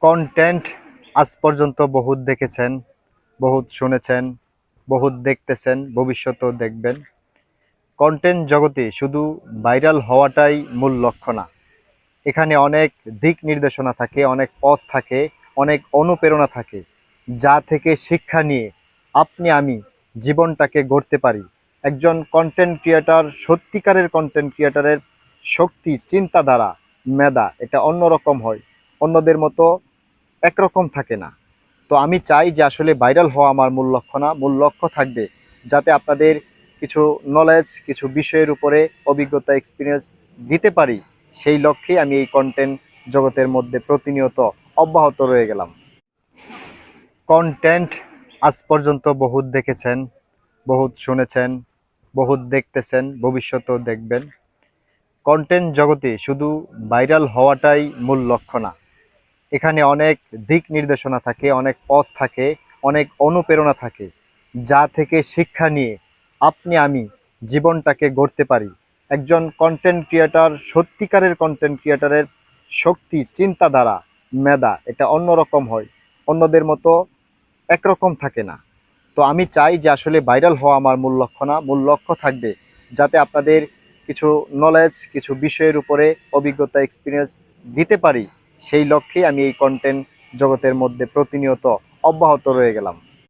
Content আজ পর্যন্ত বহুত দেখেছেন, বহুত শুনেছেন, বহুত দেখতেছেন, ভবিষ্যতেও দেখবেন। কন্টেন্ট জগতে শুধু ভাইরাল হওয়াটাই মূল লক্ষ্য না। এখানে অনেক দিক নির্দেশনা থাকে, অনেক পথ থাকে, অনেক অনুপ্রেরণা থাকে, যা থেকে শিক্ষা নিয়ে আপনি আমি জীবনটাকে গড়তে পারি। একজন কন্টেন্ট ক্রিয়েটর, সত্যিকারের কন্টেন্ট ক্রিয়েটরের শক্তি, চিন্তাধারা, মেধা এটা অন্যরকম হয়, অন্যদের মতো একরকম থাকে না। তো আমি চাই যে আসলে ভাইরাল হওয়া আমার মূল লক্ষ্য না, মূল লক্ষ্য থাকবে যাতে আপনাদের কিছু নলেজ, কিছু বিষয়ের উপরে অভিজ্ঞতা, এক্সপিরিয়েন্স দিতে পারি। সেই লক্ষ্যেই আমি এই কন্টেন্ট জগতের মধ্যে প্রতিনিয়ত অব্যাহত রয়ে গেলাম। কন্টেন্ট আজ পর্যন্ত বহুত দেখেছেন, বহুত শুনেছেন, বহুত দেখতেছেন, ভবিষ্যতেও দেখবেন। কন্টেন্ট জগতে শুধু ভাইরাল হওয়াটাই মূল লক্ষ্য না। এখানে অনেক দিক নির্দেশনা থাকে, অনেক পথ থাকে, অনেক অনুপ্রেরণা থাকে, যা থেকে শিক্ষা নিয়ে আপনি আমি জীবনটাকে গড়তে পারি। একজন কন্টেন্ট ক্রিয়েটর, সত্যিকারের কন্টেন্ট ক্রিয়েটরের শক্তি, চিন্তাধারা, মেধা এটা অন্যরকম হয়, অন্যদের মতো একরকম থাকে না। তো আমি চাই যে আসলে ভাইরাল হওয়া আমার মূল লক্ষ্য না, মূল লক্ষ্য থাকবে যাতে আপনাদের কিছু নলেজ, কিছু বিষয়ের উপরে অভিজ্ঞতা, এক্সপিরিয়েন্স দিতে পারি। সেই লক্ষ্যেই আমি এই কন্টেন্ট জগতের মধ্যে প্রতিনিয়ত অব্যাহত রয়ে গেলাম।